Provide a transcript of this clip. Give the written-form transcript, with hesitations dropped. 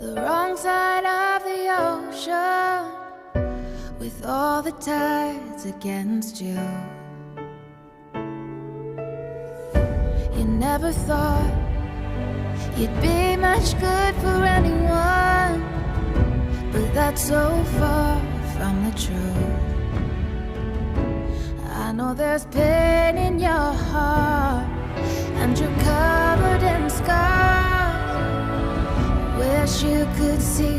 the wrong side of the ocean, with all the tides against you. You never thought you'd be much good for anyone, but that's so far from the truth. I know there's pain in your heart, and you're covered in scars. Wish you could see